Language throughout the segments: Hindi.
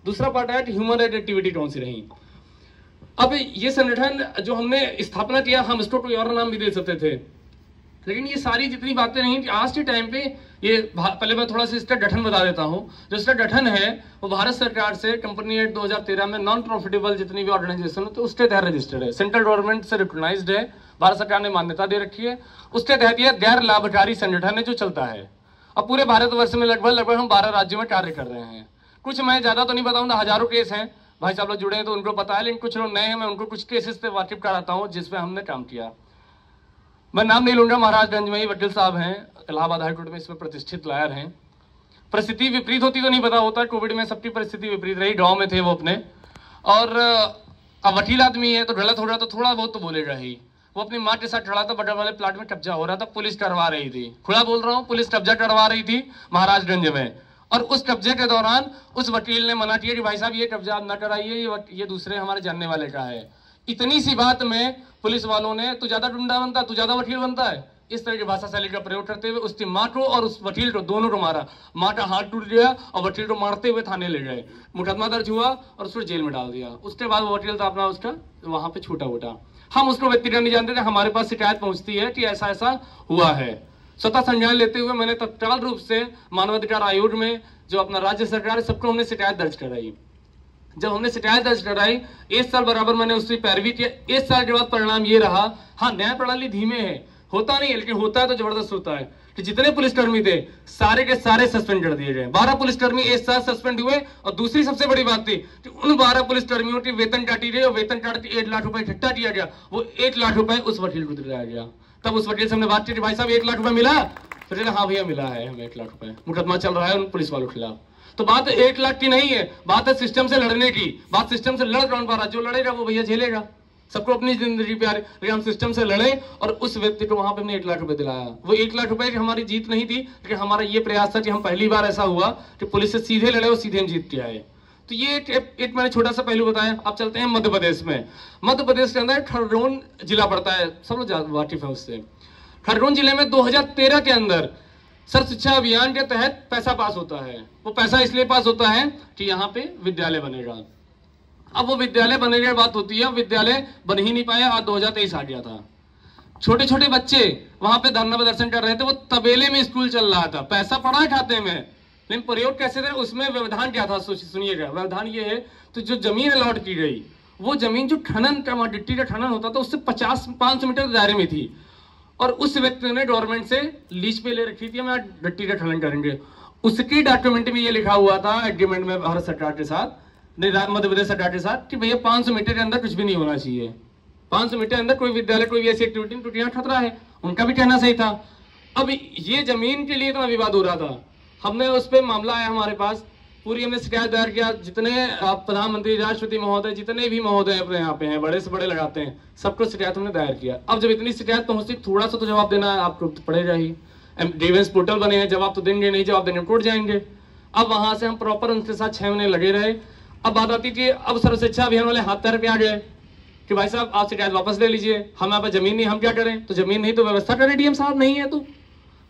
दूसरा पार्ट है कि ह्यूमन राइट एक्टिविटी कौन सी रही। अब ये संगठन जो हमने स्थापना किया, हम इसको कोई और नाम भी दे सकते थे, लेकिन ये सारी जितनी बातें नहीं, आज के टाइम पे ये पहले मैं थोड़ा सा इसका गठन बता देता हूँ। जो इसका गठन है वो भारत सरकार से कंपनी एक्ट 2013 में नॉन प्रॉफिटेबल जितनी भी ऑर्गेनाइजेशन है तो उसके तहत रजिस्टर्ड है, सेंट्रल गवर्नमेंट से रिकॉग्नाइज्ड है, भारत सरकार ने मान्यता दे रखी है। उसके तहत यह गैर लाभकारी संगठन है जो चलता है। अब पूरे भारतवर्ष में लगभग हम 12 राज्यों में कार्य कर रहे हैं। कुछ मैं ज्यादा तो नहीं बताऊंगा, हजारों केस हैं, भाई साहब लोग जुड़े हैं तो उनको पता है, लेकिन कुछ लोग नए हैं, मैं उनको कुछ केसेस पे वाकिफ कराता हूँ जिसमें हमने काम किया। मैं नाम नहीं लूंगा, महाराजगंज में ही वकील साहब हैं, इलाहाबाद हाईकोर्ट में इसमें प्रतिष्ठित लॉयर हैं। परिस्थिति विपरीत होती तो नहीं पता होता, कोविड में सबकी परिस्थिति विपरीत रही, गाँव में थे वो अपने, और अब वकील आदमी है तो गलत हो रहा तो थोड़ा बहुत तो बोलेगा ही। वो अपनी माँ के साथ खड़ा था, बगल वाले प्लाट में कब्जा हो रहा था, पुलिस करवा रही थी, खुला बोल रहा हूँ, पुलिस कब्जा करवा रही थी महाराजगंज में, और उस कब्जे के दौरान उस वकील ने मना किया कि भाई साहब ये कब्जा आप ना कराइए, ये दूसरे हमारे जानने वाले का है। इतनी सी बात में पुलिस वालों ने तू ज्यादा गुंडा बनता, तू ज्यादा वकील बनता है, इस तरह की भाषा शैली का प्रयोग करते हुए उसकी माँ को और उस वकील को दोनों को मारा। माँ का हाथ टूट गया और वकील को मारते हुए थाने ले गए, मुकदमा दर्ज हुआ और उसको जेल में डाल दिया। उसके बाद वो वकील था अपना उसका वहां पे छूटा उठा। हम उसको व्यक्तिगत नहीं जानते थे, हमारे पास शिकायत पहुंचती है कि ऐसा ऐसा हुआ है। स्वतः संज्ञान लेते हुए मैंने तत्काल रूप से मानवाधिकार आयोग में जो अपना राज्य सरकार है सबको हमने शिकायत दर्ज कराई। जब हमने शिकायत दर्ज कराई 1 साल बराबर मैंने उसकी पैरवी किया। 1 साल के बाद परिणाम ये रहा, हाँ न्याय प्रणाली धीमे है, होता नहीं है, लेकिन होता है तो जबरदस्त होता है कि जितने पुलिसकर्मी थे सारे के सारे सस्पेंड कर दिए गए। 12 पुलिसकर्मी 1 साल सस्पेंड हुए। और दूसरी सबसे बड़ी बात थी कि उन 12 पुलिसकर्मियों की वेतन काटी गई और वेतन काट के 1 लाख रुपए इकट्ठा किया गया। वो 1 लाख रुपए उस वकील को दिलाया गया। तब उस वकील से हमने बात की कि भाई साहब 1 लाख रुपए मिला, तो हाँ भैया मिला है हमें 1 लाख रुपए, मुकदमा चल रहा है उन पुलिस वालों के खिलाफ। तो बात 1 लाख की नहीं है, बात है सिस्टम से लड़ने की। बात सिस्टम से लड़ कौन पा रहा, जो लड़ेगा वो भैया झेलेगा, सबको अपनी जिंदगी प्यारी, लेकिन हम सिस्टम से लड़े और उस व्यक्ति को वहां पे हमने 1 लाख रुपए दिलाया। वो 1 लाख रुपए की हमारी जीत नहीं थी, लेकिन हमारा ये प्रयास था कि हम पहली बार ऐसा हुआ कि पुलिस से सीधे लड़े और सीधे हम जीत के आए। तो ये एक मैंने छोटा सा पहलू बताया। अब चलते हैं मध्य प्रदेश में। मध्य प्रदेश के अंदर खरगोन जिला पड़ता है, सब लोग वाकिफ है उससे। खरगोन जिले में 2013 के अंदर सर्व शिक्षा अभियान के तहत पैसा पास होता है। वो पैसा इसलिए पास होता है कि यहाँ पे विद्यालय बनेगा। अब वो विद्यालय बनने की बात होती है, विद्यालय बन ही नहीं पाया। आज 2023 आ गया था, छोटे छोटे बच्चे वहां पे धरना प्रदर्शन कर रहे थे। वो तबेले में स्कूल चल रहा था, पैसा पड़ा है खाते में, लेकिन प्रयोग कैसे थे, उसमें व्यवधान क्या था सुनिएगा। व्यवधान ये है, तो जो जमीन अलॉट की गई वो जमीन जो खनन का गिट्टी का खनन होता था उससे 500 मीटर दायरे में थी, और उस व्यक्ति ने गवर्नमेंट से लीज पे ले रखी थी, हम यहाँ गिट्टी का खनन करेंगे। उसके डॉक्यूमेंट में ये लिखा हुआ था एग्रीमेंट में भारत सरकार के साथ, मध्य प्रदेश सरकार के साथ, कि भैया 500 मीटर के अंदर कुछ भी नहीं होना चाहिए, 500 मीटर के अंदर कोई विद्यालय कोई भी ऐसी एक्टिविटी क्योंकि यहाँ खतरा है। उनका भी कहना सही था। अब ये जमीन के लिए इतना विवाद हो रहा था, हमने उस पर मामला आया हमारे पास, पूरी हमने शिकायत दायर किया। जितने प्रधानमंत्री, राष्ट्रपति महोदय, जितने भी महोदय अपने यहाँ पे हैं, बड़े से बड़े लगाते हैं, सबको शिकायत हमने दायर किया। अब जब इतनी शिकायत पहुंचती, थोड़ा सा तो जवाब देना आपको पड़ेगा ही। ग्रीवेंस पोर्टल बने हैं, जवाब तो देंगे, नहीं जवाब देंगे कोर्ट जाएंगे। अब वहां से हम प्रॉपर उनके साथ 6 महीने लगे रहे। अब बात आती थी, अब सर्व शिक्षा अभियान वाले हाथ पैर पे आ गए कि भाई साहब आप शिकायत वापस ले लीजिए, हमारे पास जमीन नहीं, हम क्या करें। तो जमीन नहीं तो व्यवस्था करें, डीएम साहब नहीं है तो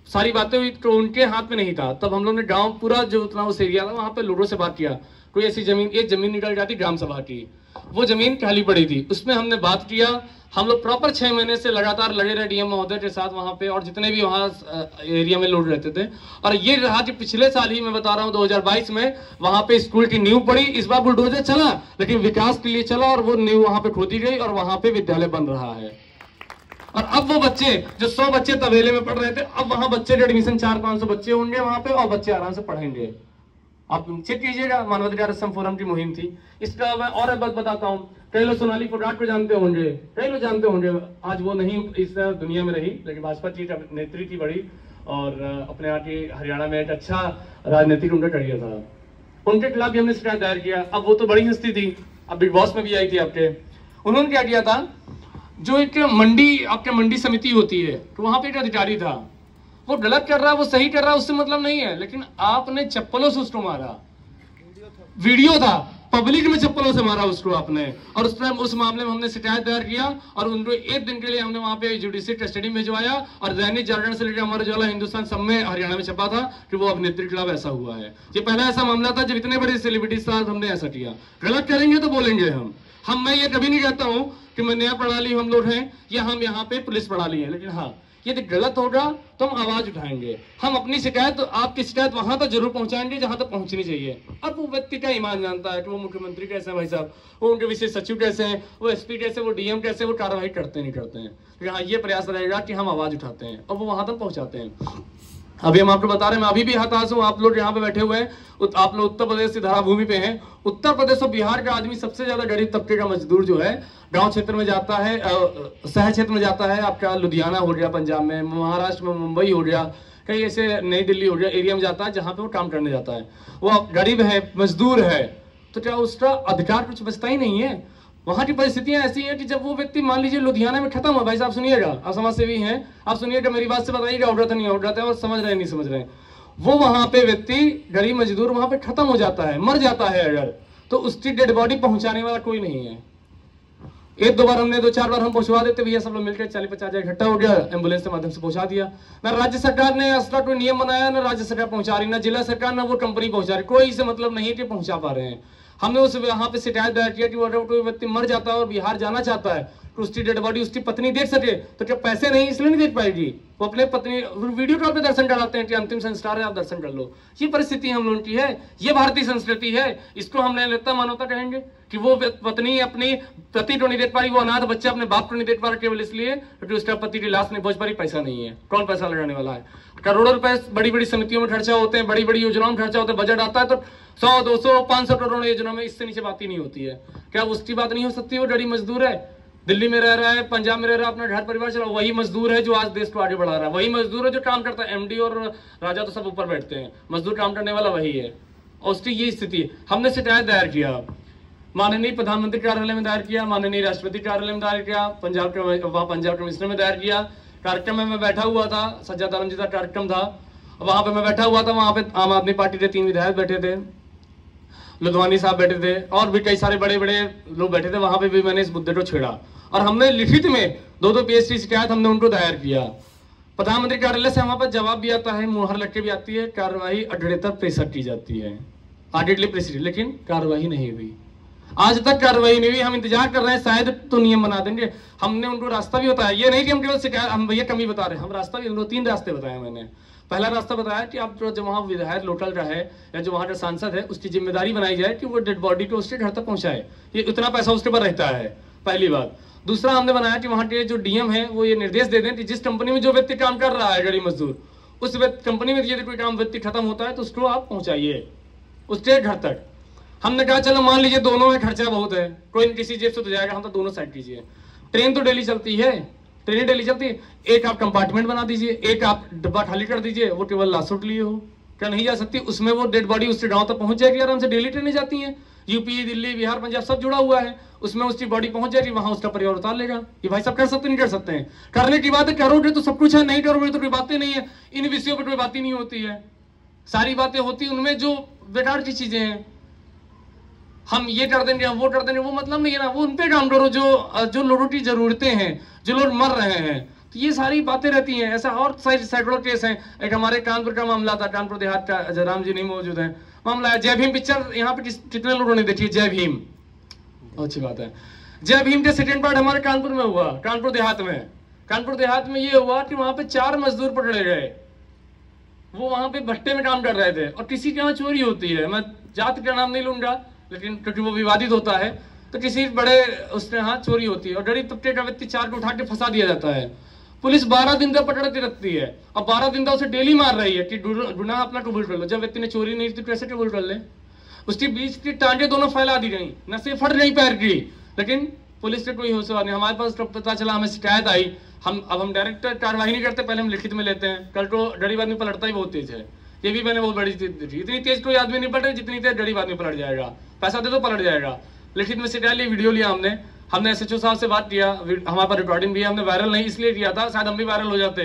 सारी बातें हुई, तो उनके हाथ में नहीं था। तब हम लोग ने गांव पूरा जो उतना उस एरिया था वहां पे लोगों से बात किया, कोई ऐसी जमीन, एक जमीन निकल जाती ग्राम सभा की, वो जमीन खाली पड़ी थी, उसमें हमने बात किया। हम लोग प्रॉपर 6 महीने से लगातार लगे रहे डीएम महोदय के साथ वहां पे, और जितने भी वहां एरिया में लोग रहते थे। और ये रहा कि पिछले साल ही मैं बता रहा हूँ 2022 में वहां पे स्कूल की नींव पड़ी। इस बार बुलडोजर चला, लेकिन विकास के लिए चला, और वो नींव वहां पे खोदी गई और वहां पे विद्यालय बन रहा है। और अब वो बच्चे जो 100 बच्चे तबेले में पढ़ रहे थे, अब वहां बच्चे के एडमिशन 400-500 बच्चे होंगे वहां पे, और बच्चे आराम से पढ़ेंगे। आप चेक कीजिएगा, मानवाधिकार संघ फोरम की मुहिम थी। इसका मैं और एक बात बताता हूँ, कई लोग सोनाली फोगाट को जानते होंगे, कई लोग जानते होंगे, आज वो नहीं इस दुनिया में रही, लेकिन भाजपा की नेत्री थी बड़ी, और अपने यहाँ की हरियाणा में एक अच्छा राजनीतिक उनका करियर था। उनके खिलाफ भी हमने शिकायत दायर किया। अब वो तो बड़ी हस्ती थी, अब बिग बॉस में भी आई थी आपके। उन्होंने क्या किया था, जो एक मंडी, आपके मंडी समिति होती है, तो वहां पे एक अधिकारी था, वो गलत कर रहा है, वो सही कर रहा है, उससे मतलब नहीं है, लेकिन आपने चप्पलों से उसको मारा। वीडियो था, पब्लिक पब्लिक में चप्पलों से मारा उसको आपने, और उस टाइम उस मामले में हमने शिकायत दायर किया और उनको 1 दिन के लिए हमने वहां पे जुडिशियल कस्टडी में भिजवाया। और दैनिक जागरण से लेकर अमर उजाला, हिंदुस्तान सब में हरियाणा में छपा था कि वो अभिनेत्री के खिलाफ ऐसा हुआ है। ये पहला ऐसा मामला था जब इतने बड़े सेलिब्रिटी साथ हमने ऐसा किया। गलत करेंगे तो बोलेंगे हम मैं ये कभी नहीं कहता हूं कि मैं न्याय प्रणाली हम लोग हैं या हम यहाँ पे पुलिस प्रणाली है, लेकिन हाँ यदि गलत होगा तो हम आवाज उठाएंगे। हम अपनी शिकायत, आपकी शिकायत वहां तक जरूर पहुंचाएंगे जहां तक पहुंचनी चाहिए। अब वो व्यक्ति का ईमान जानता है कि वो मुख्यमंत्री कैसे हैं भाई साहब, वो उनके विशेष सचिव कैसे हैं, वो एसपी कैसे, वो डीएम कैसे, वो कार्रवाई करते नहीं करते हैं। लेकिन हाँ ये प्रयास रहेगा कि हम आवाज उठाते हैं और वो वहां तक पहुंचाते हैं। अभी हम आपको बता रहे हैं, मैं अभी भी हताश हूं। आप लोग यहाँ पे बैठे हुए हैं, आप लोग उत्तर प्रदेश की धारा भूमि पे हैं। उत्तर प्रदेश और बिहार का आदमी सबसे ज्यादा गरीब तबके का मजदूर जो है गांव क्षेत्र में जाता है, शहर क्षेत्र में जाता है। आपका लुधियाना हो गया पंजाब में, महाराष्ट्र में मुंबई हो गया, कहीं ऐसे नई दिल्ली हो गया एरिया में जाता है जहां पे वो काम करने जाता है। वो गरीब है, मजदूर है, तो क्या उसका अधिकार कुछ बचता ही नहीं है। वहां की परिस्थितियां ऐसी हैं कि जब वो व्यक्ति मान लीजिए लुधियाना में खत्म हो, भाई साहब सुनिएगा, आप समाज सेवी हैं, आप सुनिएगा, मेरी बात से बताइएगा हो रहा था नहीं हो रहा था, और समझ रहे नहीं समझ रहे। वो वहां पे व्यक्ति गरीब मजदूर वहां पे खत्म हो जाता है, मर जाता है अगर, तो उसकी डेड बॉडी पहुंचाने वाला कोई नहीं है। 1-2 बार हमने 2-4 बार हम पहुंचवा देते, भैया सब लोग मिलकर 40-50 इकट्ठा हो गया, एम्बुलेंस के माध्यम से पहुंचा दिया। ना राज्य सरकार ने ऐसा कोई नियम बनाया, ना राज्य सरकार पहुंचा रही, ना जिला सरकार, ना वो कंपनी पहुंचा रही, कोई इसे मतलब नहीं कि पहुंचा पा रहे हैं। हमने उस वहां पे शिकायत दायर किया कि अगर कोई व्यक्ति मर जाता है और बिहार जाना चाहता है तो उसकी डेड बॉडी उसकी पत्नी देख सके, तो क्या पैसे नहीं इसलिए नहीं देख पाएगी, वो अपने पत्नी वीडियो कॉल पे दर्शन कराते हैं कि अंतिम संस्कार है, आप दर्शन कर लो। ये परिस्थिति हम लोगों की है, ये भारतीय संस्कृति है, इसको हम नैतिकता मानवता कहेंगे कि वो पत्नी अपनी पति को नहीं देख पा रही, वो अनाथ बच्चा अपने बाप को नहीं देख पा रहा केवल इसलिए क्योंकि उसका पति की लाश नहीं पहुंच पा रही, पैसा नहीं है। कौन पैसा लगाने वाला है? करोड़ों रुपए बड़ी बड़ी समितियों में खर्चा होते हैं, बड़ी बड़ी योजनाओं में खर्चा होता है, बजट आता है तो 100, 200, 500 करोड़ योजना में, इससे नीचे बात ही नहीं होती है। क्या उसकी बात नहीं हो सकती? वो गरीब मजदूर है, दिल्ली में रह रहा है, पंजाब में रह रहा है, अपना घर परिवार चला, वही मजदूर है जो आज देश को आगे बढ़ा रहा है, वही मजदूर है जो काम करता है। एमडी और राजा तो सब ऊपर बैठते हैं, मजदूर काम करने वाला वही है, और उसकी ये स्थिति। हमने शिकायत दायर किया, माननीय प्रधानमंत्री कार्यालय में दायर किया, माननीय राष्ट्रपति कार्यालय में दायर किया, पंजाब कमिश्नर में दायर किया। कार्यक्रम में मैं बैठा हुआ था, सज्जाद आलम जी का कार्यक्रम था, वहां पे मैं बैठा हुआ था, वहां पे आम आदमी पार्टी के 3 विधायक बैठे थे, लुधवानी साहब बैठे थे, और भी कई सारे बड़े बड़े लोग बैठे थे। वहां पे भी मैंने इस मुद्दे को छेड़ा और हमने लिखित में 2-2 पेज की शिकायत हमने उनको दायर किया। प्रधानमंत्री कार्यालय से हमारे पास जवाब भी आता है, मुहर लग के भी आती है, कार्रवाई अग्रेतर प्रेशर की जाती है, आगे के लिए प्रेशर, लेकिन कार्रवाई नहीं हुई, आज तक कार्रवाई नहीं हुई। हम इंतजार कर रहे हैं, शायद तो नियम बना देंगे। हमने उनको रास्ता भी बताया, ये नहीं कि हम केवल शिकायत, हम भैया कमी बता रहे हैं, हम रास्ता भी 2-3 रास्ते बताए मैंने। पहला रास्ता बताया कि आप जो वहाँ विधायक लोकल का है या जो वहाँ का सांसद है, उसकी जिम्मेदारी बनाई जाए कि वो डेड बॉडी को उसके घर तक पहुंचाए, ये इतना पैसा उसके पास रहता है, पहली बात। दूसरा हमने बनाया कि वहाँ के जो डीएम है वो ये निर्देश दे दें कि जिस कंपनी में जो व्यक्ति काम कर रहा है गरीब मजदूर, उस कंपनी में यदि कोई काम व्यक्ति खत्म होता है तो उसको आप पहुंचाइए उसके घर तक। हमने कहा चलो मान लीजिए दोनों में खर्चा बहुत है, कोई किसी जेब से तो जाएगा, हम तो दोनों साइड कीजिए। ट्रेन तो डेली चलती है, ट्रेन डेली चलती है, एक आप कंपार्टमेंट बना दीजिए, एक आप डब्बा खाली कर दीजिए, वो केवल लाशों के लिए हो, क्या नहीं जा सकती? उसमें वो डेड बॉडी उससे गांव तक पहुंच जाएगी आराम से। डेली ट्रेनें जाती हैं, यूपी, दिल्ली, बिहार, पंजाब सब जुड़ा हुआ है, उसमें उसकी बॉडी पहुंच जाएगी, वहां उसका परिवार उतार लेगा। ये भाई सब कर सकते नहीं कर सकते हैं? करने की बात है, करोगे तो सब कुछ है, नहीं करोगे तो कोई बातें नहीं है। इन विषयों पर कोई बात ही नहीं होती है, सारी बातें होती है उनमें जो बेकार की चीजें हैं। हम ये कर देंगे, हम वो कर देंगे, वो मतलब नहीं है ना। वो उन पे काम करो जो लोगों की जरूरतें हैं, जो लोग मर रहे हैं, तो ये सारी बातें रहती हैं। ऐसा और सैकड़ों केस हैं। एक हमारे कानपुर का मामला था, कानपुर देहात का, जयराम जी नहीं मौजूद है, मामला है। जय भीम पिक्चर यहाँ पे कितने लोगों ने देखी? जय भीम, अच्छी बात है। जय भीम के सेकेंड पार्ट हमारे कानपुर में हुआ, कानपुर देहात में। कानपुर देहात में ये हुआ कि वहां पे 4 मजदूर पकड़े गए, वो वहां पे भट्टे में काम कर रहे थे, और किसी के यहाँ चोरी होती है, मैं जाति का नाम नहीं लूंगा लेकिन क्योंकि वो विवादित होता है, तो किसी बड़े उसके यहाँ चोरी होती है और गरीब तबके का व्यक्ति 4 को उठा के फंसा दिया जाता है। पुलिस 12 दिन तक पकड़ के रखती है और 12 दिन तक उसे डेली मार रही है कि गुनाह अपना कबूल कर लो। जब व्यक्ति ने चोरी नहीं की कैसे कबूल कर ले? उसकी बीच की टांगे दोनों फैला दी गई, नसें फट गई पैर की, लेकिन पुलिस से कोई होशवार नहीं। हमारे पास पता चला, हमें शिकायत आई, हम डायरेक्ट कार्रवाई नहीं करते, पहले हम लिखित में लेते हैं। कल को गरीब आदमी पलटता ही बहुत तेज है, ये भी मैंने बहुत बड़ी चीज देखी। इतनी तेज कोई आदमी नहीं पलटे जितनी तेज गरीब आदमी पलट जाएगा, पैसा दे दो पलट जाएगा। लिखित में शिकायत ली, वीडियो लिया हमने एसएचओ साहब से बात किया, हमारे पास रिकॉर्डिंग भी है। हमने वायरल नहीं इसलिए किया था, शायद हम भी वायरल हो जाते,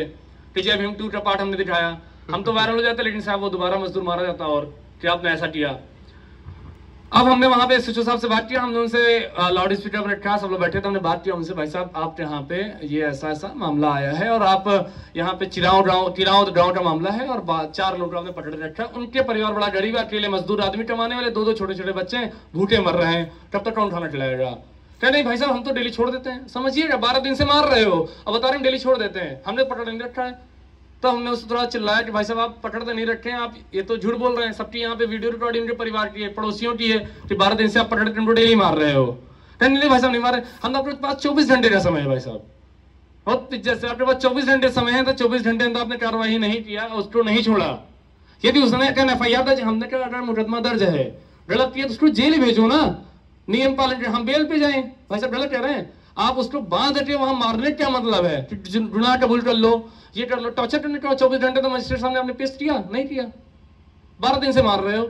कि जय भीम 2 का पार्ट हमने दिखाया, हम तो वायरल हो जाते, लेकिन साहब वो दोबारा मजदूर मारा जाता और कि आपने ऐसा किया। अब हमने वहां पे एसएचओ साहब से बात किया, हमने उनसे लाउड स्पीकर पर रखा, सब लोग बैठे थे, हमने बात किया उनसे, भाई साहब आप यहाँ पे ये ऐसा ऐसा मामला आया है और आप यहाँ पे चिराव गाँव का मामला है और 4 लोग हमने पकड़ रखा, उनके परिवार बड़ा गरीब है, अकेले मजदूर आदमी कमाने वाले, 2 छोटे छोटे बच्चे भूखे मर रहे हैं, तब तक कौन खाना खिलाएगा? क्या नहीं भाई साहब हम तो डेली छोड़ देते हैं, समझिएगा 12 दिन से मार रहे हो, अब बता रहे हैं डेली छोड़ देते हैं, हमने पकड़ नहीं रखा है। तो हमने उससे थोड़ा चिल्लाया कि भाई साहब आप पकड़ तो नहीं रखे हैं, आप ये तो झूठ बोल रहे हैं, सबकी यहाँ पे वीडियो रिकॉर्डिंग उनके परिवार की है, पड़ोसियों की है कि 12 दिन से आप पकड़ के डेली मार रहे हो। नहीं भाई साहब नहीं मारे, हम आपके पास 24 घंटे का समय है भाई साहब, बहुत जैसे आपके पास 24 घंटे समय है तो 24 घंटे अंदर आपने कार्रवाई नहीं किया, उसको नहीं छोड़ा, यदि उसने क्या FIR दर्ज, हमने क्या अगर मुकदमा दर्ज है, गलत किया तो उसको जेल भेजो ना, नियम पालन के, हम बेल पे जाएं। भाई साहब गलत कह रहे हैं, आप उसको बांध के वहां मारने क्या मतलब है? गुनाह कबूल कर लो, ये कर लो, टॉर्चर करने का 24 घंटे तो मजिस्ट्रेट सामने आपने पेश किया नहीं किया, 12 दिन से मार रहे हो।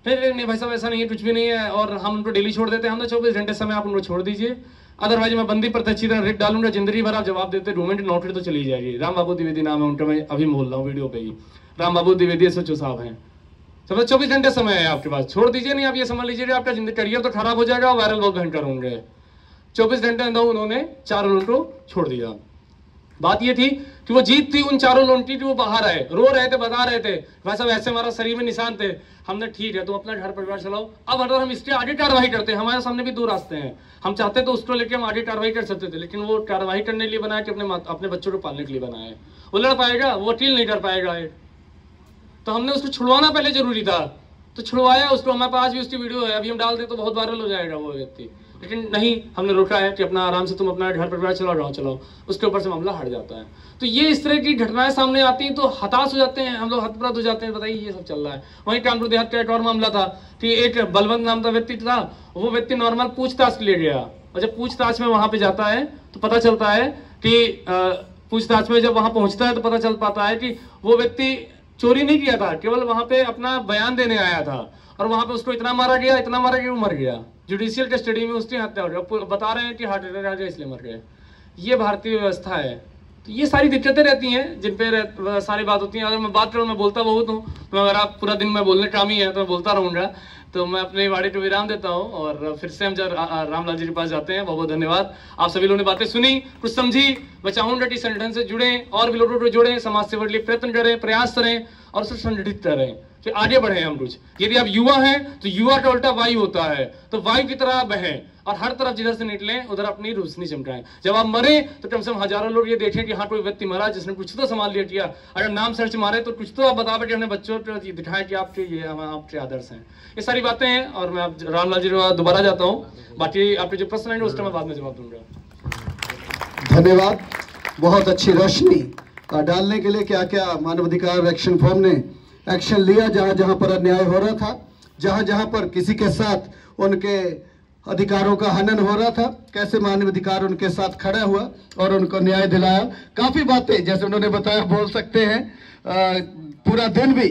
नहीं भाई साहब ऐसा नहीं है, कुछ भी नहीं है, और हम उनको डेली छोड़ देते हैं, हमने 24 घंटे समय आप उनको छोड़ दीजिए, अदरवाइज मैं बंदी पर अच्छी तरह रेट डालूंगा, जिंदगी भर आप जवाब देते डोमेंट नोटेड तो चली जाएगी। राम बाबू द्विवेदी नाम है उनका, मैं अभी बोल रहा हूँ वीडियो पे ही, राम बाबू द्विवेदी एसएचओ साहब हैं, सब 24 घंटे समय है आपके पास, छोड़ दीजिए, नहीं आप ये समझ लीजिए आपका जिंदगी करियर तो खराब हो जाएगा, वायरल बहुत भयंकर होंगे। 24 घंटे अंदर उन्होंने 4 लोगों को छोड़ दिया। बात ये थी कि वो जीत थी उन 4 लोगों की, वो बाहर आए, रो रहे थे, बता रहे थे भाई साहब ऐसे हमारा शरीर में निशान थे, हमने ठीक है तुम अपना घर परिवार चलाओ। अब अगर हम इसके आगे कार्रवाई करते हैं, हमारे सामने भी 2 रास्ते हैं, हम चाहते तो उसको लेकर हम आगे कार्रवाई कर सकते थे, लेकिन वो कार्रवाई करने के लिए बनाया कि अपने बच्चों को पालने के लिए बनाया है, वो लड़ पाएगा, वो वकील नहीं कर पाएगा, तो हमने उसको छुड़वाना पहले जरूरी था, तो छुड़वाया उसको, हमारे पास भी उसकी वीडियो है, अभी हम डाल दे तो बहुत वायरल हो जाएगा वो व्यक्ति, लेकिन नहीं, हमने रोका है कि अपना आराम से तुम अपना घर परिवार चलाओ, उसके ऊपर से मामला हट जाता है। तो ये इस तरह की घटनाएं सामने आती हैं तो हताश हो जाते हैं हम लोग, हतप्रद हो जाते हैं, बताइए ये सब चल रहा है। वहीं कानपुर देहात का एक और मामला था कि एक बलवंत नाम का व्यक्ति था, वो व्यक्ति नॉर्मल पूछताछ के लिए गया, और जब पूछताछ में वहां पे जाता है तो पता चलता है कि पूछताछ में जब वहां पहुंचता है तो पता चल पाता है कि वो व्यक्ति चोरी नहीं किया था, केवल वहां पे अपना बयान देने आया था, और वहां पे उसको इतना मारा गया वो मर गया, जुडिशियल कस्टडी में उसकी हत्या हो गई, बता रहे हैं कि हार्ट अटैक आ गया इसलिए मर गए। ये भारतीय व्यवस्था है, तो ये सारी दिक्कतें रहती हैं जिन पे सारी बात होती है। अगर मैं बात करूँ, मैं बोलता बहुत हूँ, तो अगर आप पूरा दिन में बोलने काम ही है तो मैं बोलता रहूंगा, तो मैं अपने वाणी को विराम देता हूँ, और फिर से हम जब रामलाल जी के पास जाते हैं। बहुत बहुत धन्यवाद, आप सभी लोगों ने बातें सुनी, कुछ समझी। मैं चाहूंगा कि संगठन से जुड़े और भी लोगों को जोड़ें, समाज सेवा के लिए प्रयत्न करें, प्रयास करें और उसे संगठित करें, फिर आगे बढ़े हम कुछ। यदि आप युवा हैं तो युवा का उल्टा वायु होता है, तो वायु की तरह बहें और हर तरफ जिधर से निकलें उधर अपनी रोशनी चमकाएं। जब आप मरे तो कम से कम हजारों लोग ये देखें कि हाँ कोई व्यक्ति मरा जिसने कुछ तो संभाल लिया किया। अगर नाम सर्च मारे तो कुछ तो आप बता कि हमने बच्चों को दिखाया कि आपके ये आपके आदर्श हैं। ये सारी बातें हैं, और मैं रामलाल जी दोबारा जाता हूँ, बाकी आपके जो प्रश्न है उसका मैं बाद में जवाब दूंगा। धन्यवाद, बहुत अच्छी रोशनी डालने के लिए। क्या क्या मानवाधिकार एक्शन फोरम ने एक्शन लिया, जहां जहां पर अन्याय हो रहा था, जहां जहां पर किसी के साथ उनके अधिकारों का हनन हो रहा था, कैसे मानवाधिकार उनके साथ खड़ा हुआ और उनको न्याय दिलाया। काफी बातें जैसे उन्होंने बताया बोल सकते हैं, पूरा दिन भी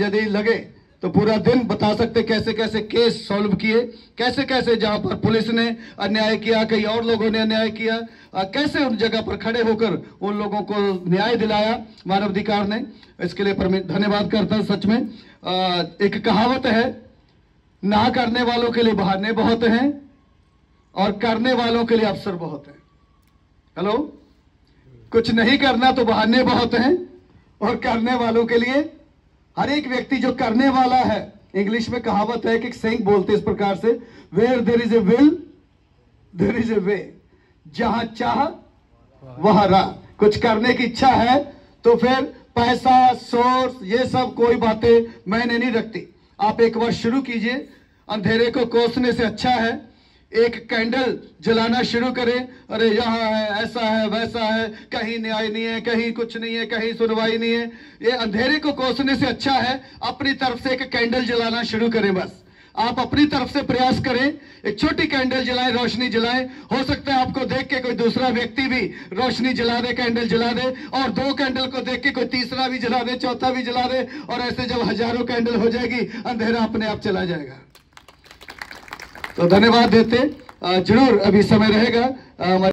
यदि लगे तो पूरा दिन बता सकते कैसे कैसे केस सॉल्व किए, कैसे कैसे जहां पर पुलिस ने अन्याय किया, कई और लोगों ने अन्याय किया, कैसे उन जगह पर खड़े होकर उन लोगों को न्याय दिलाया मानवाधिकार ने। इसके लिए धन्यवाद करता हूं। सच में एक कहावत है, ना करने वालों के लिए बहाने बहुत हैं और करने वालों के लिए अवसर बहुत हैं। हेलो, कुछ नहीं करना तो बहाने बहुत हैं, और करने वालों के लिए हर एक व्यक्ति जो करने वाला है, इंग्लिश में कहावत है कि सेइंग बोलते इस प्रकार से, where there is a will there is a way, जहां चाह वहां राह। कुछ करने की इच्छा है तो फिर पैसा, सोर्स, ये सब कोई बातें मैंने नहीं रखती। आप एक बार शुरू कीजिए, अंधेरे को कोसने से अच्छा है एक कैंडल जलाना शुरू करें। अरे यहाँ है, ऐसा है, वैसा है, कहीं न्याय नहीं है, कहीं कुछ नहीं है, कहीं सुनवाई नहीं है। ये अंधेरे को कोसने से अच्छा है अपनी तरफ से एक कैंडल जलाना शुरू करें। बस आप अपनी तरफ से प्रयास करें, एक छोटी कैंडल जलाएं, रोशनी जलाएं। हो सकता है आपको देख के कोई दूसरा व्यक्ति भी रोशनी जला दे, कैंडल जला दे, और 2 कैंडल को देख के कोई तीसरा भी जला दे, चौथा भी जला दे, और ऐसे जब हजारों कैंडल हो जाएगी, अंधेरा अपने आप चला जाएगा। तो धन्यवाद देते, जरूर अभी समय रहेगा।